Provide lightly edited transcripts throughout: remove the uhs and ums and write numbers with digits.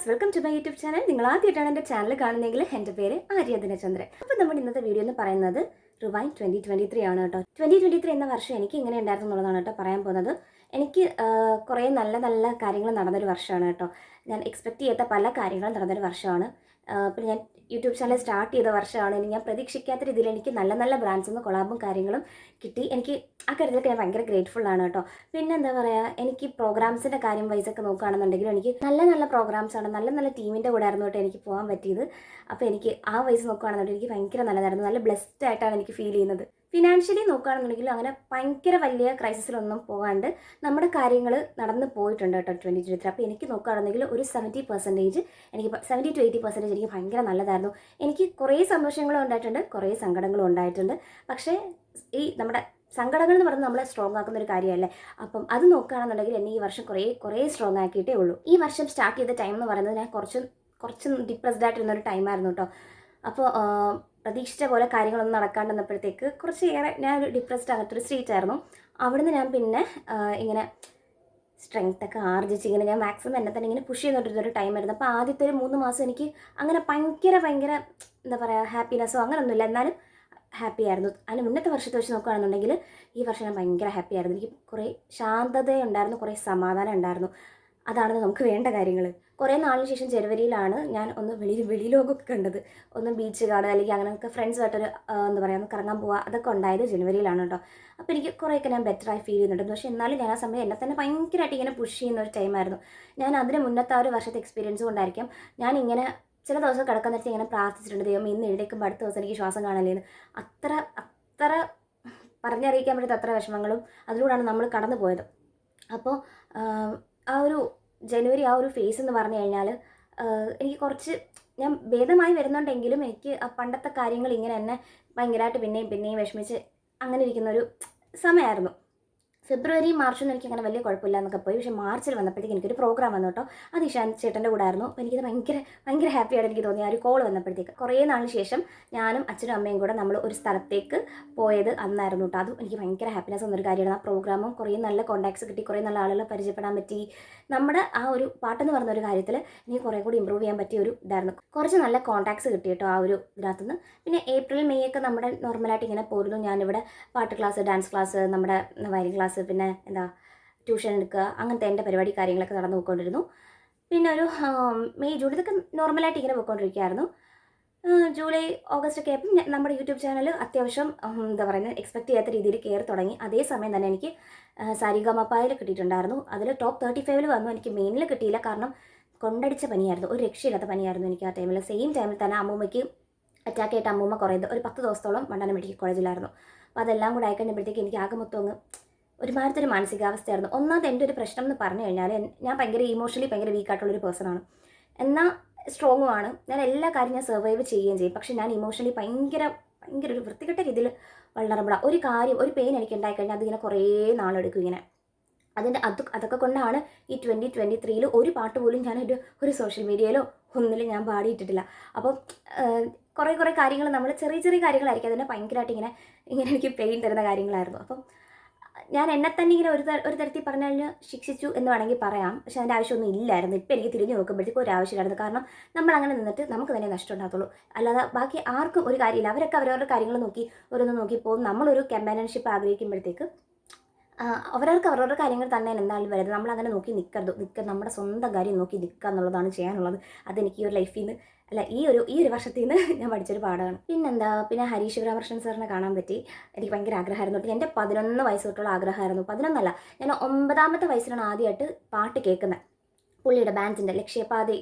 Welcome to my YouTube channel. നിങ്ങൾ ആദ്യമായിട്ടാണ് എൻ്റെ ചാനൽ കാണുന്നതെങ്കിൽ എൻ്റെ പേര് ആര്യ ദിനചന്ദ്രൻ. അപ്പോൾ നമ്മുടെ ഇന്നത്തെ വീഡിയോ എന്ന് പറയുന്നത് റിവൈൻ 2023 ആണ് കേട്ടോ. 2023 എന്ന വർഷം എനിക്ക് ഇങ്ങനെ ഉണ്ടായിരുന്നു എന്നുള്ളതാണ് കേട്ടോ പറയാൻ പോകുന്നത്. എനിക്ക് കുറേ നല്ല നല്ല കാര്യങ്ങൾ നടന്നൊരു വർഷമാണ് കേട്ടോ. ഞാൻ എക്സ്പെക്റ്റ് ചെയ്യാത്ത പല കാര്യങ്ങളും നടന്നൊരു വർഷമാണ്. പിന്നെ ഞാൻ യൂട്യൂബ് ചാനൽ സ്റ്റാർട്ട് ചെയ്ത വർഷമാണ്. ഞാൻ പ്രതീക്ഷിക്കാത്ത രീതിയിൽ എനിക്ക് നല്ല നല്ല ബ്രാൻഡ്സിൽ നിന്ന് കൊളാബും കാര്യങ്ങളും കിട്ടി. എനിക്ക് ആ കാര്യത്തിലൊക്കെ ഞാൻ ഭയങ്കര ഗ്രേറ്റ്ഫുൾ ആണ് കേട്ടോ. പിന്നെ എന്താ പറയുക, എനിക്ക് പ്രോഗ്രാംസിൻ്റെ കാര്യം വൈസൊക്കെ നോക്കുകയാണെന്നുണ്ടെങ്കിലും എനിക്ക് നല്ല നല്ല പ്രോഗ്രാംസാണ്, നല്ല നല്ല ടീമിൻ്റെ കൂടെ ആയിരുന്നു കേട്ടോ എനിക്ക് പോകാൻ പറ്റിയത്. അപ്പോൾ എനിക്ക് ആ വൈസ് നോക്കുകയാണെന്നുണ്ടെങ്കിൽ എനിക്ക് ഭയങ്കര നല്ലതായിരുന്നു. നല്ല ബ്ലെസ്ഡ് ആയിട്ടാണ് എനിക്ക് ഫീൽ ചെയ്യുന്നത്. ഫിനാൻഷ്യലി നോക്കുകയാണെന്നുണ്ടെങ്കിലും അങ്ങനെ ഭയങ്കര വലിയ ക്രൈസിസിലൊന്നും പോകാണ്ട് നമ്മുടെ കാര്യങ്ങൾ നടന്നു പോയിട്ടുണ്ട് കേട്ടോ 2023. അപ്പോൾ എനിക്ക് നോക്കുകയാണെന്നുണ്ടെങ്കിൽ ഒരു 70% എനിക്ക് 70 to 80% എനിക്ക് ഭയങ്കര നല്ലതായിരുന്നു. എനിക്ക് കുറേ സന്തോഷങ്ങളും ഉണ്ടായിട്ടുണ്ട്, കുറേ സങ്കടങ്ങളും ഉണ്ടായിട്ടുണ്ട്. പക്ഷേ ഈ നമ്മുടെ സങ്കടങ്ങൾ എന്ന് പറയുന്നത് നമ്മളെ സ്ട്രോങ് ആക്കുന്ന ഒരു കാര്യമല്ലേ. അപ്പം അത് നോക്കുകയാണെന്നുണ്ടെങ്കിൽ എന്നെ ഈ വർഷം കുറേ സ്ട്രോങ് ആക്കിയിട്ടേ ഉള്ളൂ. ഈ വർഷം സ്റ്റാർട്ട് ചെയ്ത ടൈം എന്ന് പറയുന്നത് ഞാൻ കുറച്ച് ഡിപ്രസ്ഡ് ആയിട്ടിരുന്നൊരു ടൈമായിരുന്നു കേട്ടോ. അപ്പോൾ പ്രതീക്ഷിച്ച പോലെ കാര്യങ്ങളൊന്നും നടക്കാണ്ട് വന്നപ്പോഴത്തേക്ക് കുറച്ചേറെ ഞാനൊരു ഡിപ്രസ്ഡ് ആകത്തൊരു സ്റ്റേറ്റ് ആയിരുന്നു. അവിടുന്ന് ഞാൻ പിന്നെ ഇങ്ങനെ സ്ട്രെങ്ത്തൊക്കെ ആർജിച്ച് ഇങ്ങനെ ഞാൻ മാക്സിമം എന്നെ തന്നെ ഇങ്ങനെ പുഷ് ചെയ്തുകൊണ്ടിരുന്നൊരു ടൈമായിരുന്നു. അപ്പോൾ ആദ്യത്തെ ഒരു 3 മാസം എനിക്ക് അങ്ങനെ ഭയങ്കര എന്താ പറയുക ഹാപ്പിനെസ്സോ അങ്ങനെയൊന്നുമില്ല, എന്നാലും ഹാപ്പി ആയിരുന്നു. അതിന് മുന്നത്തെ വർഷത്തെ വെച്ച് നോക്കുകയാണെന്നുണ്ടെങ്കിൽ ഈ വർഷം ഞാൻ ഭയങ്കര ഹാപ്പി ആയിരുന്നു. എനിക്ക് കുറേ ശാന്തതയുണ്ടായിരുന്നു, കുറേ സമാധാനം ഉണ്ടായിരുന്നു. അതാണ് നമുക്ക് വേണ്ട കാര്യങ്ങൾ. കുറേ നാളിന് ശേഷം ജനുവരിയിലാണ് ഞാൻ ഒന്ന് വെളിയിലോകൊക്കെ കണ്ടത്. ഒന്ന് ബീച്ച് കാണുക അല്ലെങ്കിൽ അങ്ങനെയൊക്കെ ഫ്രണ്ട്സുമായിട്ടൊരു എന്താ പറയുക ഒന്ന് കറങ്ങാൻ പോവുക, അതൊക്കെ ഉണ്ടായത് ജനുവരിയിലാണ് കേട്ടോ. അപ്പോൾ എനിക്ക് കുറേയൊക്കെ ഞാൻ ബെറ്ററായി ഫീൽ ചെയ്യുന്നുണ്ട്. പക്ഷേ എന്നാലും ഞാൻ ആ സമയം എന്നെ തന്നെ ഭയങ്കരമായിട്ട് ഇങ്ങനെ പുഷ് ചെയ്യുന്ന ഒരു ടൈമായിരുന്നു. ഞാൻ അതിന് മുന്നത്തെ ആ ഒരു വർഷത്തെ എക്സ്പീരിയൻസ് കൊണ്ടായിരിക്കും ഞാൻ ഇങ്ങനെ ചില ദിവസം കിടക്കാൻ നേരത്തെ ഇങ്ങനെ പ്രാർത്ഥിച്ചിട്ടുണ്ട്, ദൈവം ഇന്ന് എഴുതേക്കുമ്പോൾ അടുത്ത ദിവസം എനിക്ക് ശ്വാസം കാണലേന്ന്. അത്ര പറഞ്ഞറിയിക്കാൻ പറ്റാത്ത അത്ര വിഷമങ്ങളും അതിലൂടെയാണ് നമ്മൾ കടന്നു പോയത്. അപ്പോൾ ആ ഒരു ജനുവരി ആ ഒരു ഫേസ് എന്ന് പറഞ്ഞു കഴിഞ്ഞാൽ എനിക്ക് കുറച്ച് ഞാൻ ഭേദമായി വരുന്നുണ്ടെങ്കിലും എനിക്ക് ആ പണ്ടത്തെ കാര്യങ്ങൾ ഇങ്ങനെ എന്നെ ഭയങ്കരമായിട്ട് പിന്നെയും വിഷമിച്ച് അങ്ങനെ ഇരിക്കുന്നൊരു സമയമായിരുന്നു. ഫെബ്രുവരി മാർച്ചൊന്നും എനിക്ക് അങ്ങനെ വലിയ കുഴപ്പമില്ല എന്നൊക്കെ പോയി. പക്ഷേ മാർച്ചിൽ വന്നപ്പോഴത്തേക്ക് എനിക്കൊരു പ്രോഗ്രാം വന്നു കേട്ടോ. അത് ഇഷാൻ ചേട്ടൻ്റെ കൂടെ ആയിരുന്നു. അപ്പോൾ എനിക്കത് ഭയങ്കര ഹാപ്പിയായിട്ട് എനിക്ക് തോന്നി. ആ ഒരു കോൾ വന്നപ്പോഴത്തേക്ക് കുറേ നാളിന് ശേഷം ഞാനും അച്ഛനും അമ്മയും കൂടെ നമ്മൾ ഒരു സ്ഥലത്തേക്ക് പോയത് അന്നായിരുന്നു കേട്ടോ. അതും എനിക്ക് ഭയങ്കര ഹാപ്പിനെസ് എന്നൊരു കാര്യമാണ്. ആ പ്രോഗ്രാമും കുറേ നല്ല കോൺടാക്ട്സ് കിട്ടി, കുറേ നല്ല ആളുകളെ പരിചയപ്പെടാൻ പറ്റി. നമ്മുടെ ആ ഒരു പാട്ടെന്ന് പറഞ്ഞ ഒരു കാര്യത്തിൽ എനിക്ക് കുറേ കൂടി ഇമ്പ്രൂവ് ചെയ്യാൻ പറ്റിയ ഒരു ഇതായിരുന്നു. കുറച്ച് നല്ല കോൺടാക്ട്സ് കിട്ടി കേട്ടോ ആ ഒരു ഇതിനകത്തുനിന്ന്. പിന്നെ ഏപ്രിൽ മെയ് ഒക്കെ നമ്മുടെ നോർമലായിട്ട് ഇങ്ങനെ പോയിരുന്നു. ഞാനിവിടെ പാട്ട് ക്ലാസ്, ഡാൻസ് ക്ലാസ്, നമ്മുടെ വയലിൻ ക്ലാസ്, പിന്നെ ട്യൂഷൻ എടുക്കുക, അങ്ങനത്തെ എൻ്റെ പരിപാടി കാര്യങ്ങളൊക്കെ നടന്നു പോയിക്കൊണ്ടിരുന്നു. പിന്നെ ഒരു മെയ് ജൂൺ ഇതൊക്കെ നോർമലായിട്ട് ഇങ്ങനെ പോയിക്കൊണ്ടിരിക്കുകയായിരുന്നു. ജൂലൈ ഓഗസ്റ്റ് ഒക്കെ ആയപ്പോൾ നമ്മുടെ യൂട്യൂബ് ചാനൽ അത്യാവശ്യം എന്താ പറയുന്നത് എക്സ്പെക്റ്റ് ചെയ്യാത്ത രീതിയിൽ കയറി തുടങ്ങി. അതേ സമയം തന്നെ എനിക്ക് സാരിഗമപയിൽ കിട്ടിയിട്ടുണ്ടായിരുന്നു. അതിൽ ടോപ്പ് 35 വന്നു. എനിക്ക് മെയിനിൽ കിട്ടിയില്ല, കാരണം കൊണ്ടടിച്ച പനിയായിരുന്നു, ഒരു രക്ഷയില്ലാത്ത പനിയായിരുന്നു എനിക്ക് ആ ടൈമിൽ. സെയിം ടൈമിൽ തന്നെ അമ്മൂമ്മയ്ക്ക് അറ്റാക്ക് ആയിട്ട് അമ്മൂമ്മ കുറേത് ഒരു 10 ദിവസത്തോളം വണ്ടാനം മെഡിക്കൽ കോളേജിലായിരുന്നു. അപ്പോൾ അതെല്ലാം കൂടെ ആയിക്കഴിഞ്ഞപ്പോഴത്തേക്ക് എനിക്ക് ആകെ മൊത്തം അങ്ങ് ഒരുമാതിരി ഒരു മാനസികാവസ്ഥയായിരുന്നു. ഒന്നാമത് എൻ്റെ ഒരു പ്രശ്നം എന്ന് പറഞ്ഞു കഴിഞ്ഞാൽ ഞാൻ ഭയങ്കര ഇമോഷണലി ഭയങ്കര വീക്കായിട്ടുള്ളൊരു പേഴ്സണാണ്. എന്നാൽ സ്ട്രോങ്ങും ആണ്. ഞാൻ എല്ലാ കാര്യം ഞാൻ സർവൈവ് ചെയ്യുകയും ചെയ്യും. പക്ഷേ ഞാൻ ഇമോഷണലി ഭയങ്കര ഒരു വൃത്തികെട്ട രീതിയിൽ വൾണറബിളാണ്. ഒരു കാര്യം ഒരു പെയിൻ എനിക്ക് ഉണ്ടായിക്കഴിഞ്ഞാൽ അതിങ്ങനെ കുറേ നാളെടുക്കും ഇങ്ങനെ. അതൊക്കെ കൊണ്ടാണ് ഈ 2023 ഒരു പാട്ട് പോലും ഞാൻ ഒരു സോഷ്യൽ മീഡിയയിലോ ഒന്നിലും ഞാൻ പാടിയിട്ടിട്ടില്ല. അപ്പം കുറേ കാര്യങ്ങൾ നമ്മൾ ചെറിയ കാര്യങ്ങളായിരിക്കും അതിനെ ഭയങ്കരമായിട്ട് ഇങ്ങനെ എനിക്ക് പെയിൻ തരുന്ന കാര്യങ്ങളായിരുന്നു. അപ്പം ഞാൻ എന്നെ തന്നെ ഇങ്ങനെ ഒരു തരത്തിൽ പറഞ്ഞാൽ ശിക്ഷിച്ചു എന്ന് വേണമെങ്കിൽ പറയാം. പക്ഷേ അതിൻ്റെ ആവശ്യമൊന്നും ഇല്ലായിരുന്നു. ഇപ്പം എനിക്ക് തിരിഞ്ഞു നോക്കുമ്പോഴത്തേക്കും ഒരു ആവശ്യമില്ലായിരുന്നു. കാരണം നമ്മൾ അങ്ങനെ നിന്നിട്ട് നമുക്ക് തന്നെ നഷ്ടം ഉണ്ടാകത്തുള്ളൂ, അല്ലാതെ ബാക്കി ആർക്കും ഒരു കാര്യമില്ല. അവരൊക്കെ അവരവരുടെ കാര്യങ്ങൾ നോക്കി പോകും. നമ്മളൊരു കമ്പാനിയൻഷിപ്പ് ആഗ്രഹിക്കുമ്പോഴത്തേക്ക് അവരവരുടെ കാര്യങ്ങൾ തന്നെ എന്തായാലും വരുന്നത്. നമ്മളങ്ങനെ നോക്കി നിൽക്കരുത്. നമ്മുടെ സ്വന്തം കാര്യം നോക്കി നിൽക്കുക എന്നുള്ളതാണ് ചെയ്യാനുള്ളത്. അതെനിക്ക് ഈ ഒരു ലൈഫിൽ നിന്ന് അല്ല ഈ ഒരു വർഷത്തിൽ നിന്ന് ഞാൻ പഠിച്ചൊരു പാഠമാണ്. പിന്നെ ഹരീഷ് ശിവരാമകൃഷ്ണൻ സാറിനെ കാണാൻ പറ്റി. എനിക്ക് ഭയങ്കര ആഗ്രഹമായിരുന്നു. എൻ്റെ 11 വയസ്സ് തൊട്ടുള്ള ആഗ്രഹമായിരുന്നു. 11 ഞാൻ 9ാമത്തെ വയസ്സിലാണ് ആദ്യമായിട്ട് പാട്ട് കേൾക്കുന്നത്. പുള്ളിയുടെ ബാൻഡിൻ്റെ ലക്ഷ്യപാതി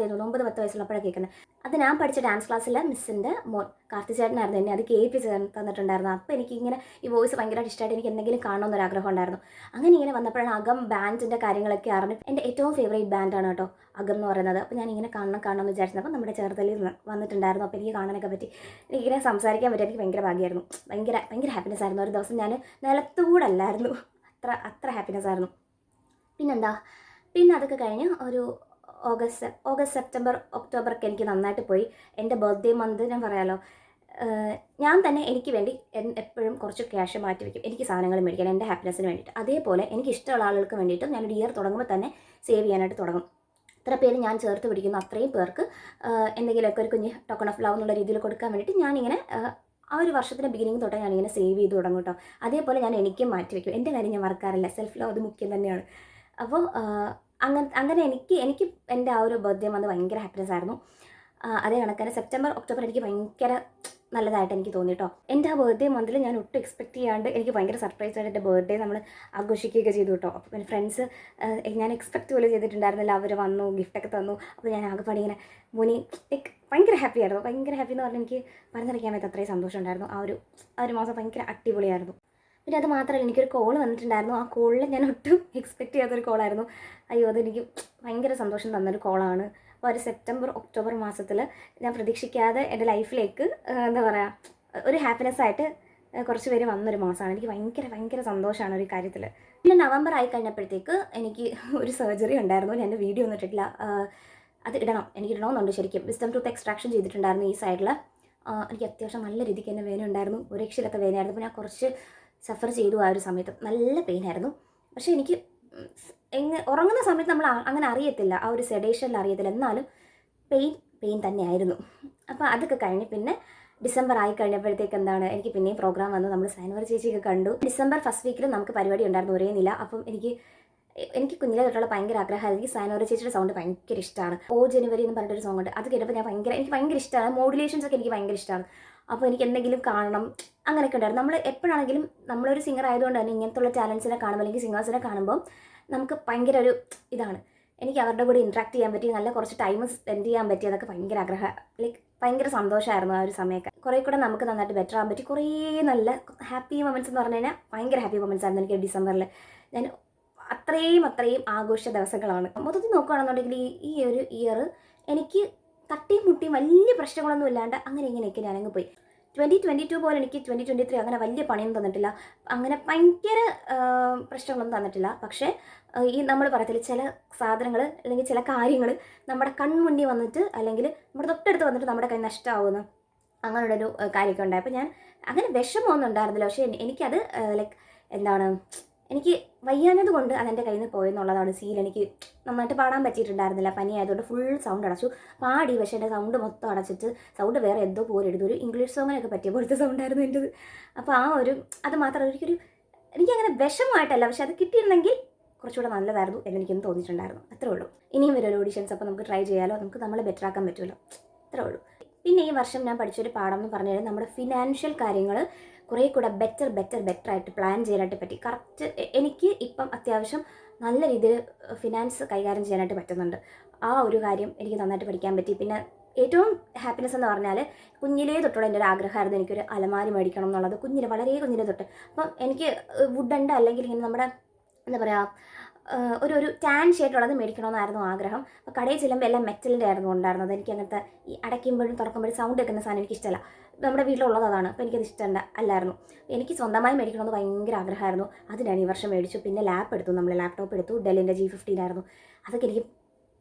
എന്ന് 9-10 വയസ്സുള്ളപ്പോഴാണ് കേൾക്കുന്നത്. അത് ഞാൻ പഠിച്ച ഡാൻസ് ക്ലാസ്സിലെ മിസ്സിൻ്റെ മോൻ കാർത്തിചേട്ടനായിരുന്നു എന്നെ അത് കേൾപ്പിച്ച് തന്നിട്ടുണ്ടായിരുന്നു. അപ്പോൾ എനിക്കിങ്ങനെ ഈ വോയിസ് ഭയങ്കരമായിട്ട് ഇഷ്ടമായിട്ട് എനിക്ക് എന്തെങ്കിലും കാണണമെന്നൊരാഗ്രഹം ഉണ്ടായിരുന്നു. അങ്ങനെ ഇങ്ങനെ വന്നപ്പോഴാണ് അകം ബാൻഡിൻ്റെ കാര്യങ്ങളൊക്കെ അറിഞ്ഞു. എൻ്റെ ഏറ്റവും ഫേവറേറ്റ് ബാൻഡാണ് കേട്ടോ അകം എന്ന് പറയുന്നത്. അപ്പോൾ ഞാൻ ഇങ്ങനെ കാണണമെന്ന് വിചാരിച്ചപ്പോൾ നമ്മുടെ ചേർത്തലയിൽ വന്നിട്ടുണ്ടായിരുന്നു. അപ്പോൾ എനിക്ക് കാണാനൊക്കെ പറ്റി, എനിക്കിങ്ങനെ സംസാരിക്കാൻ പറ്റി. എനിക്ക് ഭയങ്കര ഭാഗ്യമായിരുന്നു. ഭയങ്കര ഹാപ്പിനെസ് ആയിരുന്നു. ഒരു ദിവസം ഞാൻ നിലത്തുകൂടല്ലായിരുന്നു, അത്ര ഹാപ്പിനെസ് ആയിരുന്നു. പിന്നെ അതൊക്കെ കഴിഞ്ഞ് ഒരു ഓഗസ്റ്റ് സെപ്റ്റംബർ ഒക്ടോബർ ഒക്കെ എനിക്ക് നന്നായിട്ട് പോയി. എൻ്റെ ബർത്ത്ഡേ മന്ത് ഞാൻ പറയാമല്ലോ, ഞാൻ തന്നെ എനിക്ക് വേണ്ടി എപ്പോഴും കുറച്ച് ക്യാഷ് മാറ്റി വയ്ക്കും എനിക്ക് സാധനങ്ങൾ മേടിക്കാൻ, എൻ്റെ ഹാപ്പിനെസ്സിന് വേണ്ടിയിട്ട്. അതേപോലെ എനിക്ക് ഇഷ്ടമുള്ള ആളുകൾക്ക് വേണ്ടിയിട്ട് ഞാനൊരു ഇയർ തുടങ്ങുമ്പോൾ തന്നെ സേവ് ചെയ്യാനായിട്ട് തുടങ്ങും. ഇത്ര പേര് ഞാൻ ചേർത്ത് പിടിക്കുന്നു, അത്രയും പേർക്ക് എന്തെങ്കിലുമൊക്കെ ഒരു കുഞ്ഞ് ടോക്കൺ ഓഫ് ലവ് എന്നുള്ള രീതിയിൽ കൊടുക്കാൻ വേണ്ടിയിട്ട് ഞാനിങ്ങനെ ആ ഒരു വർഷത്തിൻ്റെ ബിഗിനിങ് തൊട്ട് ഞാനിങ്ങനെ സേവ് ചെയ്ത് തുടങ്ങും കേട്ടോ. അതേപോലെ ഞാൻ എനിക്കും മാറ്റി വയ്ക്കും. എൻ്റെ കാര്യം ഞാൻ മറക്കാറില്ല. സെൽഫ് ലവ് അത് മുഖ്യം തന്നെയാണ്. അപ്പോൾ അങ്ങനെ എനിക്ക് എൻ്റെ ആ ഒരു ബർത്ത്ഡേ വന്ന് ഭയങ്കര ഹാപ്പിനെസ് ആയിരുന്നു. അതേ കണക്കാണ് സെപ്റ്റംബർ ഒക്ടോബർ എനിക്ക് ഭയങ്കര നല്ലതായിട്ട് എനിക്ക് തോന്നി കേട്ടോ. എൻ്റെ ആ ബർത്ത്ഡേ മന്തിൽ ഞാൻ ഒട്ടും എക്സ്പെക്ട് ചെയ്യാണ്ട് എനിക്ക് ഭയങ്കര സർപ്രൈസ് ആയിട്ട് എൻ്റെ ബർത്ത്ഡേ നമ്മൾ ആഘോഷിക്കുകയൊക്കെ ചെയ്തു കേട്ടോ. അപ്പോൾ എൻ്റെ ഫ്രണ്ട്സ് ഞാൻ എക്സ്പെക്റ്റ് പോലും ചെയ്തിട്ടുണ്ടായിരുന്നില്ല. അവർ വന്നു, ഗിഫ്റ്റൊക്കെ തന്നു. അപ്പോൾ ഞാൻ ആകെപ്പാടി ഇങ്ങനെ മുനി ഭയങ്കര ഹാപ്പി ആയിരുന്നു. ഭയങ്കര ഹാപ്പി എന്ന് പറഞ്ഞാൽ എനിക്ക് പറഞ്ഞറിയിക്കാൻ പറ്റും അത്രയും സന്തോഷം ഉണ്ടായിരുന്നു. ആ ഒരു മാസം ഭയങ്കര അടിപൊളിയായിരുന്നു. പിന്നെ അത് മാത്രമല്ല, എനിക്കൊരു കോൾ വന്നിട്ടുണ്ടായിരുന്നു. ആ കോളിൽ ഞാൻ ഒട്ടും എക്സ്പെക്റ്റ് ചെയ്യാത്തൊരു കോളായിരുന്നു. അയ്യോ, അതെനിക്ക് ഭയങ്കര സന്തോഷം തന്നൊരു കോളാണ്. അപ്പോൾ ഒരു സെപ്റ്റംബർ ഒക്ടോബർ മാസത്തിൽ ഞാൻ പ്രതീക്ഷിക്കാതെ എൻ്റെ ലൈഫിലേക്ക് എന്താ പറയുക ഒരു ഹാപ്പിനെസ്സായിട്ട് കുറച്ച് പേര് വന്നൊരു മാസമാണ്. എനിക്ക് ഭയങ്കര സന്തോഷമാണ് ഒരു കാര്യത്തിൽ. പിന്നെ നവംബർ ആയി കഴിഞ്ഞപ്പോഴത്തേക്ക് എനിക്ക് ഒരു സർജറി ഉണ്ടായിരുന്നു. ഞാൻ എൻ്റെ വീഡിയോ ഒന്നും ഇട്ടിട്ടില്ല. അത് എനിക്ക് ഇടണമെന്നുണ്ട് ശരിക്കും. വിസ്ഡം ടൂത്ത് എക്സ്ട്രാക്ഷൻ ചെയ്തിട്ടുണ്ടായിരുന്നു ഈ സൈഡിൽ. എനിക്ക് അത്യാവശ്യം നല്ല രീതിക്ക് തന്നെ വേദന ഉണ്ടായിരുന്നു. ഒരു രക്ഷയിലൊക്കെ വേദനയായിരുന്നു. അപ്പോൾ ഞാൻ കുറച്ച് സഫർ ചെയ്തു ആ ഒരു സമയത്ത്. നല്ല പെയിനായിരുന്നു. പക്ഷേ എനിക്ക് ഉറങ്ങുന്ന സമയത്ത് നമ്മൾ അങ്ങനെ അറിയത്തില്ല, ആ ഒരു സെഡേഷനിൽ അറിയത്തില്ല. എന്നാലും പെയിൻ തന്നെയായിരുന്നു. അപ്പോൾ അതൊക്കെ കഴിഞ്ഞ് പിന്നെ ഡിസംബർ ആയി കഴിഞ്ഞപ്പോഴത്തേക്ക് എനിക്ക് പിന്നെയും പ്രോഗ്രാം വന്നു. നമ്മൾ സൈനവർ ചേച്ചിയൊക്കെ കണ്ടു. ഡിസംബർ ഫസ്റ്റ് വീക്കിൽ നമുക്ക് പരിപാടി ഉണ്ടായിരുന്നു ഒരേ നില. അപ്പം എനിക്ക് കുഞ്ഞിലെ തൊട്ടുള്ള ഭയങ്കര ആഗ്രഹമായിരുന്നു. എനിക്ക് സൈനവർ ചേച്ചിയുടെ സൗണ്ട് ഭയങ്കര ഇഷ്ടമാണ്. ഓ ജനുവരി എന്ന് പറഞ്ഞിട്ടൊരു സോങ് ഉണ്ട്. അത് കേട്ടപ്പോൾ എനിക്ക് ഭയങ്കര ഇഷ്ടമാണ്. മോഡുലേഷൻസ് ഒക്കെ എനിക്ക് ഭയങ്കര ഇഷ്ടമാണ്. അപ്പോൾ എനിക്ക് എന്തെങ്കിലും കാണണം അങ്ങനെയൊക്കെ ഉണ്ടായിരുന്നു. നമ്മൾ എപ്പോഴാണെങ്കിലും നമ്മളൊരു സിംഗർ ആയതുകൊണ്ട് തന്നെ ഇങ്ങനത്തുള്ള ടാലൻസിനെ കാണുമ്പോൾ അല്ലെങ്കിൽ സിംഗേഴ്സിനെ കാണുമ്പോൾ നമുക്ക് ഭയങ്കര ഒരു ഇതാണ്. എനിക്ക് അവരുടെ കൂടെ ഇൻട്രാക്ട് ചെയ്യാൻ പറ്റി, നല്ല കുറച്ച് ടൈം സ്പെൻഡ് ചെയ്യാൻ പറ്റി. അതൊക്കെ ഭയങ്കര ആഗ്രഹം, ഭയങ്കര സന്തോഷമായിരുന്നു ആ ഒരു സമയമൊക്കെ. കുറേ കൂടെ നമുക്ക് നന്നായിട്ട് ബെറ്റർ ആകാൻ പറ്റി. കുറേ നല്ല ഹാപ്പി മൊമെൻറ്റ്സ് എന്ന് പറഞ്ഞു കഴിഞ്ഞാൽ ഭയങ്കര ഹാപ്പി മൊമെൻറ്റ്സ് ആയിരുന്നു എനിക്ക് ഡിസംബറിൽ. ഞാൻ അത്രയും ആഘോഷ ദിവസങ്ങളാണ്. മൊത്തത്തിൽ നോക്കുകയാണെന്നുണ്ടെങ്കിൽ ഈ ഒരു ഇയർ എനിക്ക് തട്ടിയും മുട്ടിയും വലിയ പ്രശ്നങ്ങളൊന്നും ഇല്ലാണ്ട് ഇങ്ങനെയൊക്കെ ഞാനങ്ങ് പോയി. 2022 പോലെ എനിക്ക് 2023 അങ്ങനെ വലിയ പണിയൊന്നും തന്നിട്ടില്ല. അങ്ങനെ ഭയങ്കര പ്രശ്നങ്ങളൊന്നും തന്നിട്ടില്ല. പക്ഷേ ഈ നമ്മൾ പറയത്തില്ല, ചില സാധനങ്ങൾ അല്ലെങ്കിൽ ചില കാര്യങ്ങൾ നമ്മുടെ കൺമുന്നിൽ വന്നിട്ട് അല്ലെങ്കിൽ നമ്മുടെ തൊട്ടടുത്ത് വന്നിട്ട് നമ്മുടെ കൈ നഷ്ടമാവുമെന്ന് അങ്ങനെയുള്ളൊരു കാര്യമൊക്കെ ഉണ്ടായി. അപ്പോൾ ഞാൻ അങ്ങനെ വിഷമമൊന്നും ഉണ്ടായിരുന്നില്ല. പക്ഷേ എനിക്കത് എനിക്ക് വയ്യാഞ്ഞത് കൊണ്ട് അതെൻ്റെ കയ്യിൽ നിന്ന് പോയെന്നുള്ളതാണ് സീൽ. എനിക്ക് നന്നായിട്ട് പാടാൻ പറ്റിയിട്ടുണ്ടായിരുന്നില്ല. പനി ആയതുകൊണ്ട് ഫുൾ സൗണ്ട് അടച്ചു. പാടി, പക്ഷേ എൻ്റെ സൗണ്ട് മൊത്തം അടച്ചിട്ട് സൗണ്ട് വേറെ എന്തോ പോലെ എടുത്തു. ഒരു ഇംഗ്ലീഷ് സോങ്ങിനൊക്കെ പറ്റിയ പോലത്തെ സൗണ്ടായിരുന്നു എൻ്റെത്. അപ്പോൾ അത് മാത്രം എനിക്കങ്ങനെ വിഷമമായിട്ടല്ല, പക്ഷേ അത് കിട്ടിയിരുന്നെങ്കിൽ കുറച്ചുകൂടെ നല്ലതായിരുന്നു എന്നെനിക്കൊന്ന് തോന്നിയിട്ടുണ്ടായിരുന്നു. അത്രേ ഉള്ളൂ. ഇനിയും വരും ഓഡീഷൻസ്. അപ്പോൾ നമുക്ക് ട്രൈ ചെയ്യാമല്ലോ, നമുക്ക് നമ്മളെ ബെറ്റർ ആക്കാൻ പറ്റുമല്ലോ. അത്രേ ഉള്ളൂ. പിന്നെ ഈ വർഷം ഞാൻ പഠിച്ചൊരു പാഠം എന്ന് പറഞ്ഞു കഴിഞ്ഞാൽ നമ്മുടെ ഫിനാൻഷ്യൽ കാര്യങ്ങൾ കുറേ കൂടെ ബെറ്റർ ആയിട്ട് പ്ലാൻ ചെയ്യാനായിട്ട് പറ്റി. കറക്റ്റ് എനിക്ക് ഇപ്പം അത്യാവശ്യം നല്ല രീതിയിൽ ഫിനാൻസ് കൈകാര്യം ചെയ്യാനായിട്ട് പറ്റുന്നുണ്ട്. ആ ഒരു കാര്യം എനിക്ക് നന്നായിട്ട് പഠിക്കാൻ പറ്റി. പിന്നെ ഏറ്റവും ഹാപ്പിനെസ് എന്ന് പറഞ്ഞാൽ കുഞ്ഞിലേ തൊട്ടുള്ള എൻ്റെ ഒരു ആഗ്രഹമായിരുന്നു എനിക്കൊരു അലമാരി മേടിക്കണം എന്നുള്ളത്. വളരെ കുഞ്ഞിലേ തൊട്ട്. അപ്പം എനിക്ക് വുഡുണ്ട് അല്ലെങ്കിൽ ഇങ്ങനെ നമ്മുടെ എന്താ പറയുക ഒരു ടാൻ ഷെയ്ഡുള്ളത് മേടിക്കണമെന്നായിരുന്നു ആഗ്രഹം. അപ്പോൾ കടയിൽ ചെല്ലുമ്പോൾ എല്ലാം മെറ്റലിൻ്റെ ആയിരുന്നു ഉണ്ടായിരുന്നത്. എനിക്ക് അങ്ങനത്തെ ഈ അടയ്ക്കുമ്പോഴും തുറക്കുമ്പോഴും സൗണ്ട് വെക്കുന്ന സാധനം എനിക്കിഷ്ടമല്ല. നമ്മുടെ വീട്ടിലുള്ളത് അതാണ്. അപ്പോൾ എനിക്കത് അല്ലായിരുന്നു. എനിക്ക് സ്വന്തമായി മേടിക്കണമെന്ന് ഭയങ്കര ആഗ്രഹമായിരുന്നു. അതിനാണ് ഈ വർഷം മേടിച്ചു. പിന്നെ ലാപ്ടോപ്പ് എടുത്തു. ഡെല്ലിൻ്റെ G15 ആയിരുന്നു. അതൊക്കെ എനിക്ക്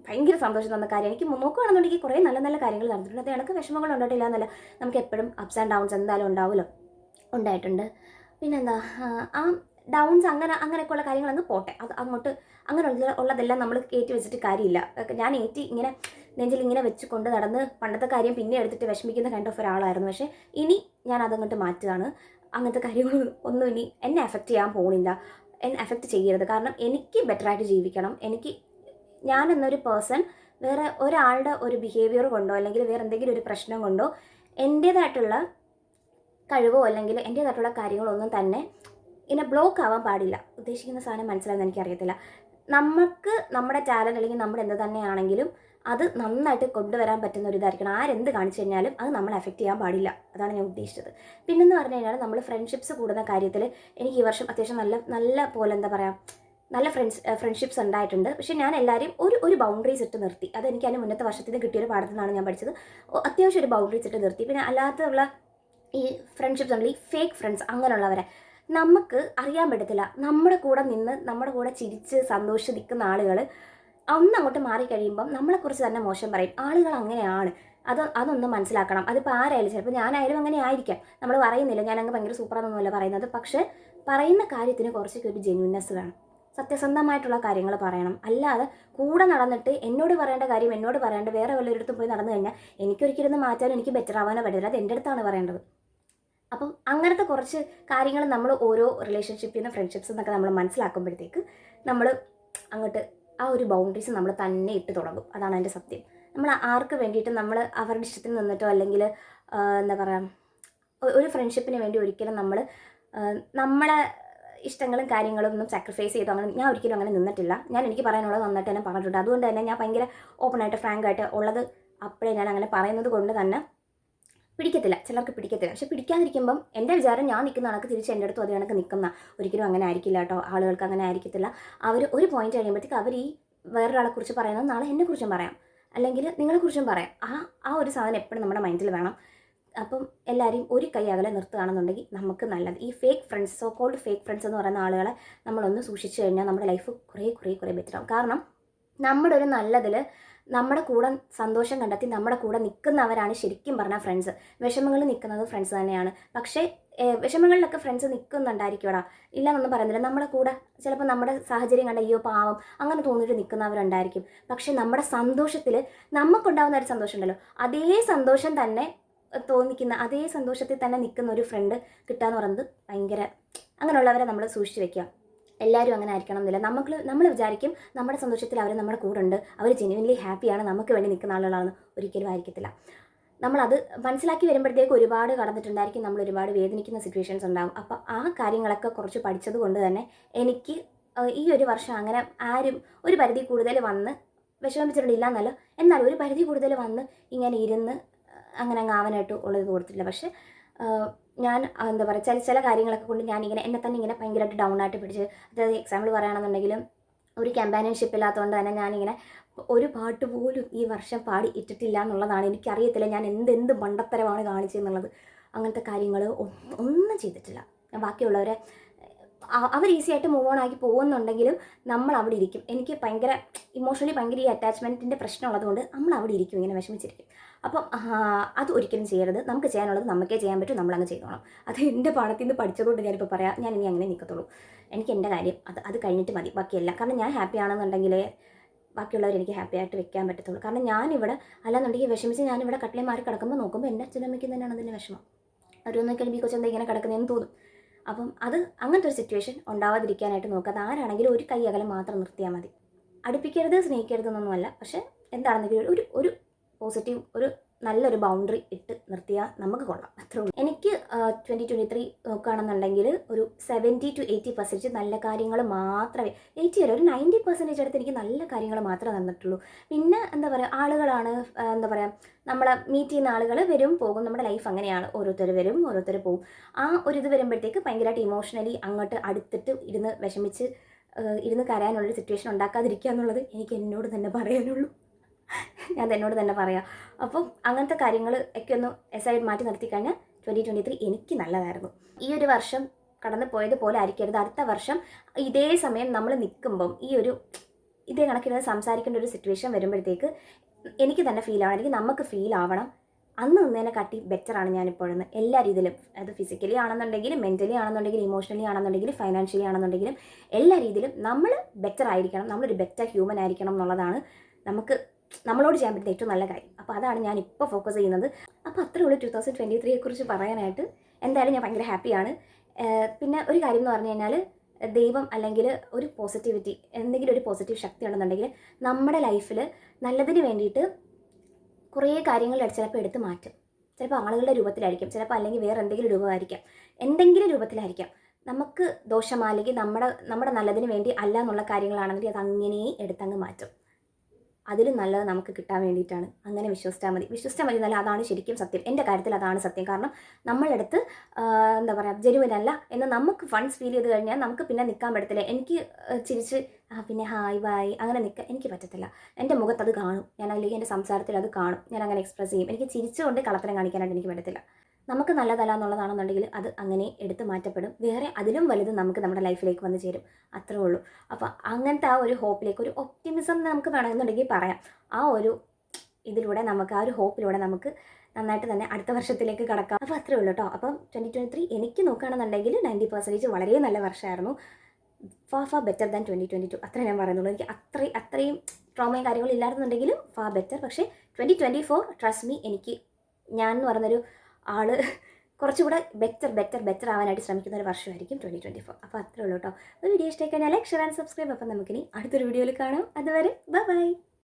ഭയങ്കര സന്തോഷം തന്ന കാര്യം. എനിക്ക് നോക്കുകയാണെന്നുണ്ടെങ്കിൽ കുറേ നല്ല കാര്യങ്ങൾ നടന്നിട്ടുണ്ട്. അത് എനിക്ക് വിഷമങ്ങൾ ഉണ്ടായിട്ടില്ല എന്നല്ല, നമുക്ക് എപ്പോഴും അപ്സ് ആൻഡ് ഡൗൺസ് എന്തായാലും ഉണ്ടാവുമല്ലോ, ഉണ്ടായിട്ടുണ്ട്. പിന്നെന്താ ആ ഡൗൺസ് അങ്ങനെയൊക്കെയുള്ള കാര്യങ്ങൾ അങ്ങ് പോട്ടെ. അത് അങ്ങോട്ട് ഉള്ളതെല്ലാം നമ്മൾ കയറ്റി വെച്ചിട്ട് കാര്യമില്ല. ഞാൻ ഇങ്ങനെ നെഞ്ചിൽ ഇങ്ങനെ വെച്ച് കൊണ്ട് നടന്ന് പണ്ടത്തെ കാര്യം പിന്നെ എടുത്തിട്ട് വിഷമിക്കുന്ന കൈൻഡ് ഓഫ് ഒരാളായിരുന്നു. പക്ഷേ ഇനി ഞാൻ അതങ്ങോട്ട് മാറ്റുകയാണ്. അങ്ങനത്തെ കാര്യങ്ങൾ ഒന്നും ഇനി എന്നെ എഫക്റ്റ് ചെയ്യാൻ പോകുന്നില്ല. എന്നെ എഫക്റ്റ് ചെയ്യരുത്. കാരണം എനിക്ക് ബെറ്ററായിട്ട് ജീവിക്കണം. ഞാൻ എന്നൊരു പേഴ്സൺ വേറെ ഒരാളുടെ ഒരു ബിഹേവിയർ കൊണ്ടോ അല്ലെങ്കിൽ വേറെ എന്തെങ്കിലും ഒരു പ്രശ്നം കൊണ്ടോ എൻ്റേതായിട്ടുള്ള കഴിവോ അല്ലെങ്കിൽ എൻ്റേതായിട്ടുള്ള കാര്യങ്ങളൊന്നും തന്നെ ഇങ്ങനെ ബ്ലോക്ക് ആവാൻ പാടില്ല. ഉദ്ദേശിക്കുന്ന സാധനം മനസ്സിലായെന്ന് എനിക്കറിയത്തില്ല. നമുക്ക് നമ്മുടെ ടാലൻറ്റ് അല്ലെങ്കിൽ നമ്മുടെ എന്ത് തന്നെയാണെങ്കിലും അത് നന്നായിട്ട് കൊണ്ടുവരാൻ പറ്റുന്ന ഒരു ഇതായിരിക്കണം. ആരെന്ത് കാണിച്ചു കഴിഞ്ഞാലും അത് നമ്മളെ എഫക്റ്റ് ചെയ്യാൻ പാടില്ല. അതാണ് ഞാൻ ഉദ്ദേശിച്ചത്. പിന്നെന്ന് പറഞ്ഞു കഴിഞ്ഞാൽ നമ്മൾ ഫ്രണ്ട്ഷിപ്സ് കൂടുന്ന കാര്യത്തിൽ എനിക്ക് ഈ വർഷം അത്യാവശ്യം നല്ല പോലെ എന്താ പറയുക നല്ല ഫ്രണ്ട്ഷിപ്സ് ഉണ്ടായിട്ടുണ്ട്. പക്ഷേ ഞാൻ എല്ലാവരെയും ഒരു ബൗണ്ടറീസ് ഇട്ട് നിർത്തി. അതെനിക്ക് അതിന് മുന്നത്തെ വർഷത്തിൽ നിന്ന് കിട്ടിയൊരു പാഠത്തിൽ നിന്നാണ് ഞാൻ പഠിച്ചത്. അത്യാവശ്യം ഒരു ബൗണ്ടറീസ് ഇട്ട് നിർത്തി. പിന്നെ അല്ലാത്തുള്ള ഈ ഫ്രണ്ട്ഷിപ്സ് ഉണ്ടല്ലോ, ഈ ഫേക്ക് ഫ്രണ്ട്സ് അങ്ങനെയുള്ളവരെ നമുക്ക് അറിയാൻ പറ്റത്തില്ല. നമ്മുടെ കൂടെ നിന്ന് നമ്മുടെ കൂടെ ചിരിച്ച് സന്തോഷിച്ച് നിൽക്കുന്ന ആളുകൾ ഒന്നങ്ങോട്ട് മാറിക്കഴിയുമ്പം നമ്മളെക്കുറിച്ച് തന്നെ മോശം പറയും. ആളുകൾ അങ്ങനെയാണ്. അതൊന്ന് മനസ്സിലാക്കണം. അതിപ്പോൾ ആരായാലും, ചിലപ്പോൾ ഞാനായാലും അങ്ങനെ ആയിരിക്കാം. നമ്മൾ പറയുന്നില്ല, ഞാനങ്ങ് ഭയങ്കര സൂപ്പറാണെന്നൊന്നുമല്ല പറയുന്നത്. പക്ഷേ പറയുന്ന കാര്യത്തിന് കുറച്ചൊക്കെ ഒരു ജെന്യൂനെസ് വേണം. സത്യസന്ധമായിട്ടുള്ള കാര്യങ്ങൾ പറയണം. അല്ലാതെ കൂടെ നടന്നിട്ട് എന്നോട് പറയേണ്ട കാര്യം എന്നോട് പറയാണ്ട് വേറെ വല്ലൊരിടത്തും പോയി നടന്നു കഴിഞ്ഞാൽ എനിക്കൊരിക്കലും മാറ്റാനോ എനിക്ക് ബെറ്റർ ആവാനോ പറ്റില്ല. അത് എൻ്റെ അടുത്താണ് പറയേണ്ടത്. അപ്പം അങ്ങനത്തെ കുറച്ച് കാര്യങ്ങൾ നമ്മൾ ഓരോ റിലേഷൻഷിപ്പിൽ നിന്ന് ഫ്രണ്ട്ഷിപ്സ് എന്നൊക്കെ നമ്മൾ മനസ്സിലാക്കുമ്പോഴത്തേക്ക് നമ്മൾ അങ്ങോട്ട് ആ ഒരു ബൗണ്ടറീസ് നമ്മൾ തന്നെ ഇട്ട് തുടങ്ങും. അതാണ് അതിൻ്റെ സത്യം. നമ്മൾ ആർക്ക് വേണ്ടിയിട്ട് നമ്മൾ അവരുടെ ഇഷ്ടത്തിന് നിന്നിട്ടോ അല്ലെങ്കിൽ എന്താ പറയുക ഒരു ഫ്രണ്ട്ഷിപ്പിന് വേണ്ടി ഒരിക്കലും നമ്മൾ നമ്മളെ ഇഷ്ടങ്ങളും കാര്യങ്ങളും ഒന്നും സാക്രിഫൈസ് ചെയ്തോ അങ്ങനെ ഞാൻ ഒരിക്കലും അങ്ങനെ നിന്നിട്ടില്ല. ഞാൻ എനിക്ക് പറയാനുള്ളത് നന്നായിട്ട് തന്നെ പറഞ്ഞിട്ടുണ്ട്. അതുകൊണ്ട് തന്നെ ഞാൻ ഭയങ്കര ഓപ്പണായിട്ട് ഫ്രാങ്കായിട്ട് ഉള്ളത് അപ്പോഴേ ഞാൻ അങ്ങനെ പറയുന്നത് കൊണ്ട് തന്നെ പിടിക്കത്തില്ല. ചിലർക്ക് പിടിക്കത്തില്ല. പക്ഷെ പിടിക്കാതിരിക്കുമ്പം എൻ്റെ വിചാരം ഞാൻ നിൽക്കുന്ന കണക്ക് തിരിച്ച് എൻ്റെ അടുത്തും അതേ കണക്ക് നിൽക്കുന്ന ഒരിക്കലും അങ്ങനെ ആയിരിക്കില്ല കേട്ടോ. ആളുകൾക്ക് അങ്ങനെ ആയിരിക്കത്തില്ല. അവർ ഒരു പോയിന്റ് കഴിയുമ്പോഴത്തേക്ക് അവർ ഈ വേറൊരാളെ കുറിച്ച് പറയുന്നത് നാളെ എന്നെക്കുറിച്ചും പറയാം, അല്ലെങ്കിൽ നിങ്ങളെക്കുറിച്ചും പറയാം. ആ ഒരു സാധനം എപ്പോഴും നമ്മുടെ മൈൻഡിൽ വേണം. അപ്പം എല്ലാവരെയും ഒരു കൈ അകലെ നിർത്തുകയാണെന്നുണ്ടെങ്കിൽ നമുക്ക് നല്ലത്. ഈ fake friends, so called fake friends എന്ന് പറയുന്ന ആളുകളെ നമ്മളൊന്ന് സൂക്ഷിച്ചു കഴിഞ്ഞാൽ നമ്മുടെ ലൈഫ് കുറേ ബെറ്റർ ആവും. കാരണം നമ്മുടെ ഒരു നല്ലതിൽ നമ്മുടെ കൂടെ സന്തോഷം കണ്ടെത്തി നമ്മുടെ കൂടെ നിൽക്കുന്നവരാണ് ശരിക്കും പറഞ്ഞാൽ ഫ്രണ്ട്സ്. വിഷമങ്ങളിൽ നിൽക്കുന്നത് ഫ്രണ്ട്സ് തന്നെയാണ്. പക്ഷേ വിഷമങ്ങളിലൊക്കെ ഫ്രണ്ട്സ് നിൽക്കുന്നുണ്ടായിരിക്കുമടാ, ഇല്ലയെന്നൊന്നും പറയുന്നില്ല. നമ്മുടെ കൂടെ ചിലപ്പോൾ നമ്മുടെ സാഹചര്യം കണ്ട അയ്യോ പാവം അങ്ങനെ തോന്നിയിട്ട് നിൽക്കുന്നവരുണ്ടായിരിക്കും. പക്ഷേ നമ്മുടെ സന്തോഷത്തിൽ നമുക്കുണ്ടാകുന്ന ഒരു സന്തോഷം ഉണ്ടല്ലോ, അതേ സന്തോഷം തന്നെ തോന്നിക്കുന്ന അതേ സന്തോഷത്തിൽ തന്നെ നിൽക്കുന്ന ഒരു ഫ്രണ്ട് കിട്ടുക എന്ന് പറയുന്നത് ഭയങ്കര, അങ്ങനെയുള്ളവരെ നമ്മൾ സൂക്ഷിച്ച് വെക്കുക. എല്ലാവരും അങ്ങനെ ആയിരിക്കണം എന്നില്ല. നമ്മൾ വിചാരിക്കും നമ്മുടെ സന്തോഷത്തിൽ അവർ നമ്മുടെ കൂടെ ഉണ്ട്, അവർ ജെന്യുവൻലി ഹാപ്പിയാണ്, നമുക്ക് വേണ്ടി നിൽക്കുന്ന ആളുകളാണെന്ന്. ഒരിക്കലും ആയിരിക്കത്തില്ല. നമ്മളത് മനസ്സിലാക്കി വരുമ്പോഴത്തേക്ക് ഒരുപാട് കടന്നിട്ടുണ്ടായിരിക്കും, നമ്മൾ ഒരുപാട് വേദനിക്കുന്ന സിറ്റുവേഷൻസ് ഉണ്ടാകും. അപ്പോൾ ആ കാര്യങ്ങളൊക്കെ കുറച്ച് പഠിച്ചത് കൊണ്ട് തന്നെ എനിക്ക് ഈ ഒരു വർഷം അങ്ങനെ ആരും ഒരു പരിധി കൂടുതൽ വന്ന് വിഷമിച്ചിട്ടില്ല എന്നല്ല, എന്നാൽ ഒരു പരിധി കൂടുതൽ വന്ന് ഇങ്ങനെ ഇരുന്ന് അങ്ങനെ അങ്ങ് ആവാനായിട്ട് ഉള്ളത് കൊടുത്തിട്ടില്ല. പക്ഷേ ഞാൻ എന്താ പറയുക ചില കാര്യങ്ങളൊക്കെ കൊണ്ട് ഞാനിങ്ങനെ എന്നെ തന്നെ ഇങ്ങനെ ഭയങ്കരമായിട്ട് ഡൗൺ ആയിട്ട് പിടിച്ച്, അതായത് എക്സാമ്പിൾ പറയുകയാണെന്നുണ്ടെങ്കിലും ഒരു കമ്പാനിയൻഷിപ്പ് ഇല്ലാത്തതുകൊണ്ട് തന്നെ ഞാനിങ്ങനെ ഒരു പാട്ട് പോലും ഈ വർഷം പാടി ഇട്ടിട്ടില്ല എന്നുള്ളതാണ്. എനിക്കറിയത്തില്ല ഞാൻ എന്ത് മണ്ടത്തരമാണ് കാണിച്ചതെന്നുള്ളത്. അങ്ങനത്തെ കാര്യങ്ങൾ ഒന്നും ചെയ്തിട്ടില്ല ഞാൻ. ബാക്കിയുള്ളവരെ അവർ ഈസി ആയിട്ട് മൂവ് ഓൺ ആക്കി പോകുന്നുണ്ടെങ്കിലും നമ്മൾ അവിടെ ഇരിക്കും. എനിക്ക് ഭയങ്കര ഇമോഷണലി ഭയങ്കര ഈ അറ്റാച്ച്മെൻറ്റിൻ്റെ പ്രശ്നമുള്ളതുകൊണ്ട് നമ്മൾ അവിടെ ഇരിക്കും, ഇങ്ങനെ വിഷമിച്ചിരിക്കും. അപ്പം അത് ഒരിക്കലും ചെയ്യരുത്. നമുക്ക് ചെയ്യാനുള്ളത് നമുക്കേ ചെയ്യാൻ പറ്റും, നമ്മളങ്ങ് ചെയ്തോണം. അത് എൻ്റെ പാഠത്തിൽ നിന്ന് പഠിച്ചതുകൊണ്ട് ഞാനിപ്പോൾ പറയാം, ഞാൻ ഇനി അങ്ങനെ നിൽക്കത്തുള്ളൂ. എനിക്ക് എൻ്റെ കാര്യം അത് കഴിഞ്ഞിട്ട് മതി ബാക്കിയെല്ലാം. കാരണം ഞാൻ ഹാപ്പി ആണെന്നുണ്ടെങ്കിലേ ബാക്കിയുള്ളവർ എനിക്ക് ഹാപ്പി ആയിട്ട് വെക്കാൻ പറ്റത്തുള്ളൂ. കാരണം ഞാനിവിടെ അല്ലാന്നുണ്ടെങ്കിൽ വിഷമിച്ച് ഞാനിവിടെ കട്ടിലെ മാറി കിടക്കുമ്പോൾ നോക്കുമ്പോൾ എൻ്റെ അച്ഛനമ്മയ്ക്ക് തന്നെയാണ് അതിൻ്റെ വിഷമം. അവരൊന്നും ഈ കൊച്ചെന്താ ഇങ്ങനെ കിടക്കുന്നതെന്ന് തോന്നും. അപ്പം അത് അങ്ങനത്തെ ഒരു സിറ്റുവേഷൻ ഉണ്ടാവാതിരിക്കാനായിട്ട് നോക്കുക. അത് ആരാണെങ്കിലും ഒരു കൈ അകലം മാത്രം നിർത്തിയാൽ മതി. അടുപ്പിക്കരുത്, സ്നേഹിക്കരുതെന്നൊന്നുമല്ല. പക്ഷേ എന്താണെന്നെങ്കിലും ഒരു പോസിറ്റീവ് ഒരു നല്ലൊരു ബൗണ്ടറി ഇട്ട് നിർത്തിയാൽ നമുക്ക് കൊള്ളാം. അത്രേ ഉള്ളൂ. എനിക്ക് 2023 നോക്കുകയാണെന്നുണ്ടെങ്കിൽ ഒരു 70 to 80% നല്ല കാര്യങ്ങൾ മാത്രമേ, 80 അല്ല ഒരു 90% അടുത്ത് എനിക്ക് നല്ല കാര്യങ്ങൾ മാത്രമേ തന്നിട്ടുള്ളൂ. പിന്നെ എന്താ പറയുക, ആളുകളാണ് എന്താ പറയുക, നമ്മളെ മീറ്റ് ചെയ്യുന്ന ആളുകൾ വരും പോകും, നമ്മുടെ ലൈഫ് അങ്ങനെയാണ്. ഓരോരുത്തർ വരും ഓരോരുത്തർ പോകും. ആ ഒരു ഇത് വരുമ്പോഴത്തേക്ക് ഭയങ്കരമായിട്ട് ഇമോഷണലി അങ്ങോട്ട് അടുത്തിട്ട് ഇരുന്ന് വിഷമിച്ച് ഇരുന്ന് കരയാനുള്ളൊരു സിറ്റുവേഷൻ ഉണ്ടാക്കാതിരിക്കുക എന്നുള്ളത് എനിക്ക് എന്നോട് തന്നെ പറയാനുള്ളൂ. ഞാൻ എന്നോട് തന്നെ പറയാം. അപ്പം അങ്ങനത്തെ കാര്യങ്ങൾ ഒക്കെ ഒന്ന് എസൈഡ് മാറ്റി നിർത്തിക്കഴിഞ്ഞാൽ 2023 എനിക്ക് നല്ലതായിരുന്നു. ഈ ഒരു വർഷം കടന്നു പോയതുപോലെ ആയിരിക്കരുത് അടുത്ത വർഷം ഇതേ സമയം നമ്മൾ നിൽക്കുമ്പം ഇതേ കണക്കിരുന്ന് സംസാരിക്കേണ്ട ഒരു സിറ്റുവേഷൻ വരുമ്പോഴത്തേക്ക് എനിക്ക് തന്നെ ഫീൽ ആവണം, അല്ലെങ്കിൽ നമുക്ക് ഫീൽ ആവണം അന്ന് നിന്നതിനെ കാട്ടി ബെറ്ററാണ് ഞാനിപ്പോഴെന്ന് എല്ലാ രീതിയിലും. അത് ഫിസിക്കലി ആണെന്നുണ്ടെങ്കിലും മെൻ്റലി ആണെന്നുണ്ടെങ്കിലും ഇമോഷണലി ആണെന്നുണ്ടെങ്കിലും ഫൈനാൻഷ്യലി ആണെന്നുണ്ടെങ്കിലും എല്ലാ രീതിയിലും നമ്മൾ ബെറ്റർ ആയിരിക്കണം, നമ്മളൊരു ബെറ്റർ ഹ്യൂമൻ ആയിരിക്കണം എന്നുള്ളതാണ് നമ്മളോട് ചെയ്യാൻ പറ്റുന്ന ഏറ്റവും നല്ല കാര്യം. അപ്പോൾ അതാണ് ഞാൻ ഇപ്പോൾ ഫോക്കസ് ചെയ്യുന്നത്. അപ്പോൾ അത്രേ ഉള്ളൂ 2023 കുറിച്ച് പറയാനായിട്ട്. എന്തായാലും ഞാൻ ഭയങ്കര ഹാപ്പിയാണ്. പിന്നെ ഒരു കാര്യം എന്ന് പറഞ്ഞു കഴിഞ്ഞാൽ, ദൈവം അല്ലെങ്കിൽ ഒരു പോസിറ്റിവിറ്റി, എന്തെങ്കിലും ഒരു പോസിറ്റീവ് ശക്തി ഉണ്ടെന്നുണ്ടെങ്കിൽ നമ്മുടെ ലൈഫിൽ നല്ലതിന് വേണ്ടിയിട്ട് കുറേ കാര്യങ്ങൾ ചിലപ്പോൾ എടുത്ത് മാറ്റും. ചിലപ്പോൾ ആളുകളുടെ രൂപത്തിലായിരിക്കും, ചിലപ്പോൾ അല്ലെങ്കിൽ വേറെ എന്തെങ്കിലും രൂപമായിരിക്കാം, എന്തെങ്കിലും രൂപത്തിലായിരിക്കാം. നമുക്ക് ദോഷമല്ലെങ്കിൽ നമ്മുടെ നല്ലതിന് വേണ്ടി അല്ല എന്നുള്ള കാര്യങ്ങളാണെങ്കിൽ അത് അങ്ങനെ എടുത്തങ്ങ് മാറ്റും. അതിലും നല്ലത് നമുക്ക് കിട്ടാൻ വേണ്ടിയിട്ടാണ്. അങ്ങനെ വിശ്വസിച്ചാൽ മതി എന്നല്ല, അതാണ് ശരിക്കും സത്യം. എൻ്റെ കാര്യത്തിൽ അതാണ് സത്യം. കാരണം നമ്മളെടുത്ത് എന്താ പറയുക ജെനുവിൻ അല്ല എന്ന് നമുക്ക് ഫണ്ട്സ് ഫീൽ ചെയ്ത് കഴിഞ്ഞാൽ നമുക്ക് പിന്നെ നിൽക്കാൻ പറ്റത്തില്ല. എനിക്ക് ചിരിച്ച് പിന്നെ ഹായ് ബായ് അങ്ങനെ നിൽക്കാൻ എനിക്ക് പറ്റത്തില്ല. എൻ്റെ മുഖത്ത് അത് കാണും, ഞാൻ അല്ലെങ്കിൽ എൻ്റെ സംസാരത്തിൽ അത് കാണും, ഞാൻ അങ്ങനെ എക്സ്പ്രസ് ചെയ്യും. എനിക്ക് ചിരിച്ചുകൊണ്ട് കളത്തരം കാണിക്കാനായിട്ട് എനിക്ക് പറ്റത്തില്ല. നമുക്ക് നല്ലതല്ല എന്നുള്ളതാണെന്നുണ്ടെങ്കിൽ അത് അങ്ങനെ എടുത്ത് മാറ്റപ്പെടും. വേറെ അതിലും വലുത് നമുക്ക് നമ്മുടെ ലൈഫിലേക്ക് വന്ന് ചേരും. അത്രേ ഉള്ളൂ. അപ്പോൾ അങ്ങനത്തെ ആ ഒരു ഹോപ്പിലേക്ക്, ഒരു ഒപ്റ്റിമിസം നമുക്ക് വേണമെന്നുണ്ടെങ്കിൽ പറയാം. ആ ഒരു ഇതിലൂടെ നമുക്ക്, ആ ഒരു ഹോപ്പിലൂടെ നമുക്ക് നന്നായിട്ട് തന്നെ അടുത്ത വർഷത്തിലേക്ക് കടക്കാം. അപ്പോൾ അത്രേ ഉള്ളൂ കേട്ടോ. അപ്പം 2023 എനിക്ക് നോക്കുകയാണെന്നുണ്ടെങ്കിൽ 90% വളരെ നല്ല വർഷമായിരുന്നു. ഫാർ ബെറ്റർ ദാൻ 2022 അത്രേ ഞാൻ പറയുന്നുള്ളൂ. എനിക്ക് അത്രയും ട്രോമയും കാര്യങ്ങളും ഇല്ലായിരുന്നുണ്ടെങ്കിലും ഫാർ ബെറ്റർ. പക്ഷേ 2024 ട്രസ്റ്റ് മീ, ഞാൻ എന്ന് പറയുന്നൊരു ആള് കുറച്ചുകൂടെ ബെറ്റർ ആവാനായിട്ട് ശ്രമിക്കുന്ന ഒരു വർഷമായിരിക്കും 2024. അപ്പോൾ അത്രേ ഉള്ളൂ കേട്ടോ. ഒരു വീഡിയോ ഇഷ്ടമായി കഴിഞ്ഞാൽ ലൈക്ക്, ഷെയർ ആൻഡ് സബ്സ്ക്രൈബ്. അപ്പം നമുക്കിനി അടുത്തൊരു വീഡിയോയിൽ കാണാം. അതുവരെ ബൈ.